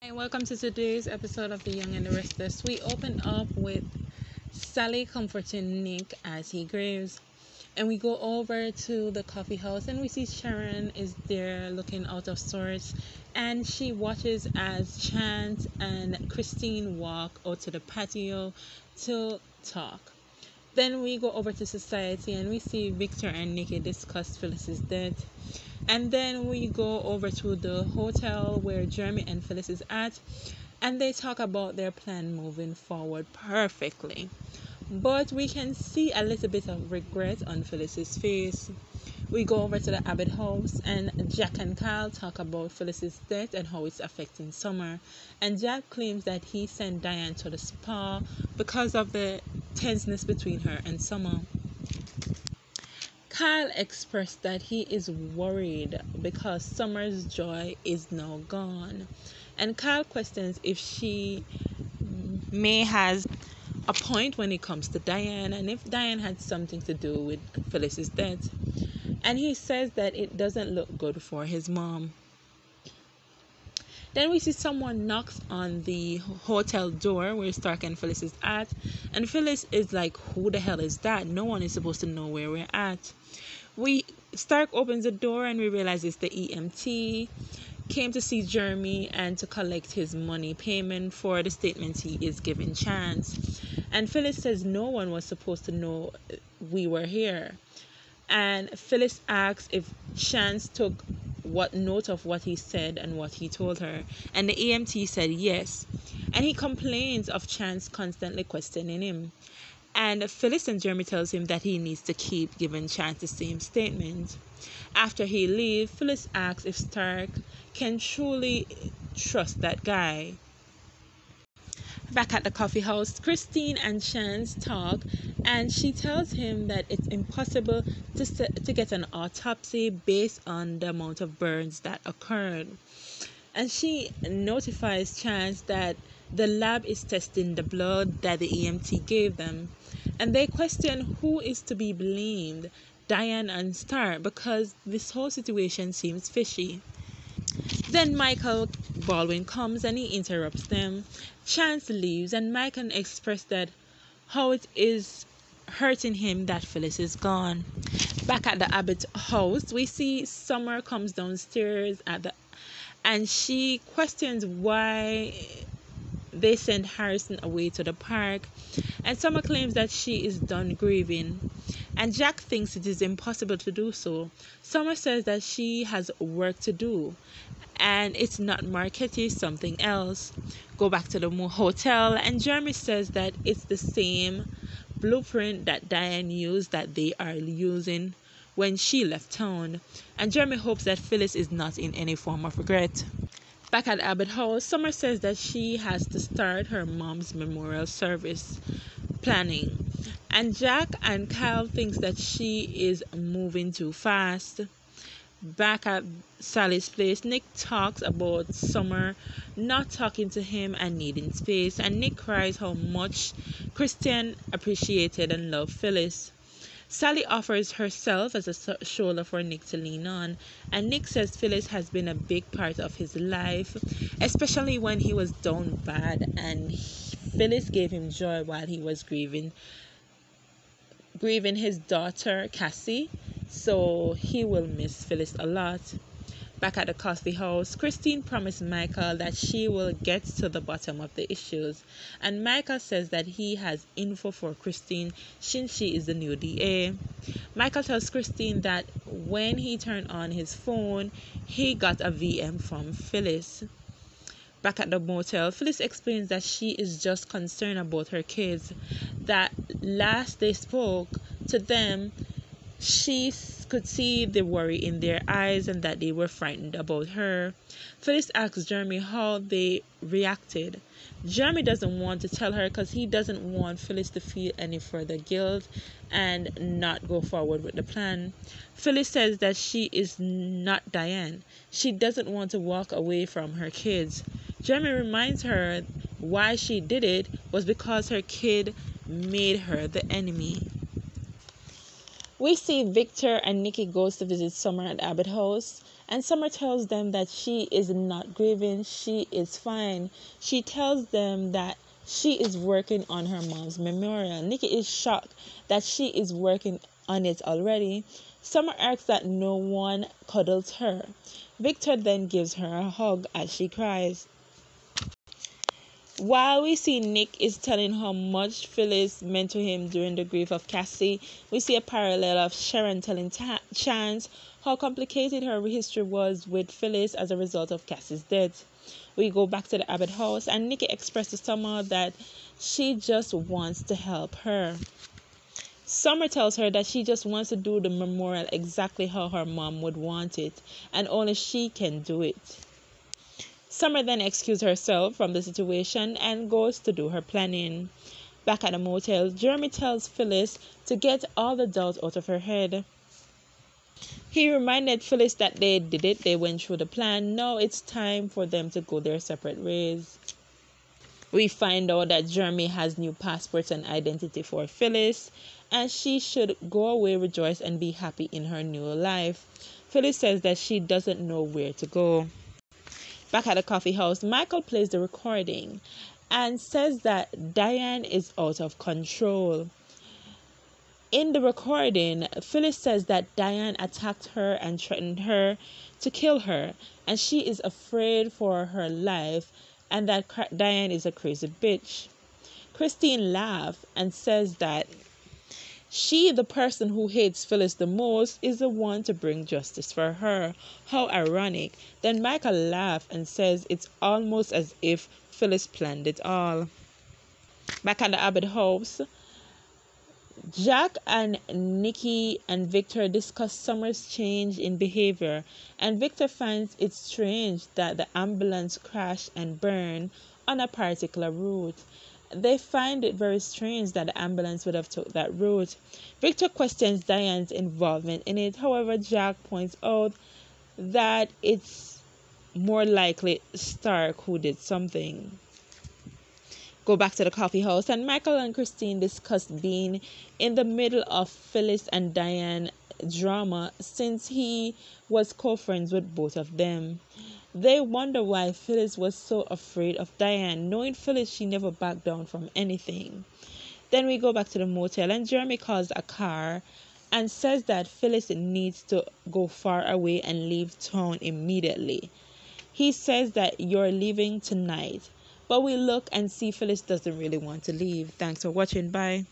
Hi, welcome to today's episode of The Young and the Restless. We open up with Sally comforting Nick as he grieves. And we go over to the coffee house and we see Sharon is there looking out of sorts. And she watches as Chance and Christine walk out to the patio to talk. Then we go over to society and we see Victor and Nikki discuss Phyllis's death. And then we go over to the hotel where Jeremy and Phyllis is at, and they talk about their plan moving forward perfectly. But we can see a little bit of regret on Phyllis's face. We go over to the Abbott house, and Jack and Kyle talk about Phyllis's death and how it's affecting Summer. And Jack claims that he sent Diane to the spa because of the tenseness between her and Summer. Kyle expressed that he is worried because Summer's joy is now gone. And Kyle questions if she may has a point when it comes to Diane and if Diane had something to do with Phyllis's death. And he says that it doesn't look good for his mom. Then we see someone knocks on the hotel door where Stark and Phyllis is at. And Phyllis is like, who the hell is that? No one is supposed to know where we're at. Stark opens the door and we realize it's the EMT. Came to see Jeremy and to collect his money payment for the statements he is giving Chance. And Phyllis says no one was supposed to know we were here. And Phyllis asks if Chance took what note of what he said and what he told her. And the EMT said yes. And he complains of Chance constantly questioning him. And Phyllis and Jeremy tells him that he needs to keep giving Chance the same statement. After he leaves, Phyllis asks if Stark can truly trust that guy. Back at the coffee house, Christine and Chance talk, and she tells him that it's impossible to get an autopsy based on the amount of burns that occurred. And she notifies Chance that the lab is testing the blood that the EMT gave them. And they question who is to be blamed, Diane and Stark, because this whole situation seems fishy. Then Michael Baldwin comes and he interrupts them. Chance leaves and Michael expresses that how it is hurting him that Phyllis is gone. Back at the Abbott house, we see Summer comes downstairs and she questions why they sent Harrison away to the park. And Summer claims that she is done grieving. And Jack thinks it is impossible to do so. Summer says that she has work to do. And it's not Marquette, something else. Go back to the hotel. And Jeremy says that it's the same blueprint that Diane used that they are using when she left town. And Jeremy hopes that Phyllis is not in any form of regret. Back at Abbott House, Summer says that she has to start her mom's memorial service planning. And Jack and Kyle thinks that she is moving too fast. Back at Sally's place, Nick talks about Summer not talking to him and needing space. And Nick cries how much Christian appreciated and loved Phyllis. Sally offers herself as a shoulder for Nick to lean on, and Nick says Phyllis has been a big part of his life, especially when he was down bad, and Phyllis gave him joy while he was grieving his daughter Cassie, so he will miss Phyllis a lot. Back at the coffee house, Christine promised Michael that she will get to the bottom of the issues. And Michael says that he has info for Christine since she is the new DA. Michael tells Christine that when he turned on his phone, he got a VM from Phyllis. Back at the motel, Phyllis explains that she is just concerned about her kids. That last they spoke to them, she could see the worry in their eyes and that they were frightened about her. Phyllis asks Jeremy how they reacted. Jeremy doesn't want to tell her because he doesn't want Phyllis to feel any further guilt and not go forward with the plan. Phyllis says that she is not Diane. She doesn't want to walk away from her kids. Jeremy reminds her why she did it was because her kid made her the enemy. We see Victor and Nikki goes to visit Summer at Abbott House, And Summer tells them that she is not grieving, she is fine. She tells them that she is working on her mom's memorial. Nikki is shocked that she is working on it already. Summer asks that no one cuddles her. Victor then gives her a hug as she cries. While we see Nick is telling how much Phyllis meant to him during the grief of Cassie, we see a parallel of Sharon telling Chance how complicated her history was with Phyllis as a result of Cassie's death. We go back to the Abbott house and Nikki expresses to Summer that she just wants to help her. Summer tells her that she just wants to do the memorial exactly how her mom would want it, and only she can do it. Summer then excuses herself from the situation and goes to do her planning. Back at the motel, Jeremy tells Phyllis to get all the doubt out of her head. He reminded Phyllis that they did it, they went through the plan, now it's time for them to go their separate ways. We find out that Jeremy has new passports and identity for Phyllis, and she should go away, rejoice, and be happy in her new life. Phyllis says that she doesn't know where to go. Back at the coffee house, Michael plays the recording and says that Diane is out of control. In the recording, Phyllis says that Diane attacked her and threatened her to kill her, and she is afraid for her life, and that Diane is a crazy bitch. Christine laughs and says that she, the person who hates Phyllis the most, is the one to bring justice for her. How ironic. Then Michael laughs and says it's almost as if Phyllis planned it all. Back at the Abbott house, Jack and Nikki and Victor discuss Summer's change in behavior, and Victor finds it strange that the ambulance crashed and burned on a particular route. They find it very strange that the ambulance would have took that route. Victor questions Diane's involvement in it. However, Jack points out that it's more likely Stark who did something. Go back to the coffee house and Michael and Christine discuss being in the middle of Phyllis and Diane drama since he was co-friends with both of them. They wonder why Phyllis was so afraid of Diane. Knowing Phyllis, she never backed down from anything. Then we go back to the motel and Jeremy calls a car and says that Phyllis needs to go far away and leave town immediately. He says that you're leaving tonight. But we look and see Phyllis doesn't really want to leave. Thanks for watching. Bye.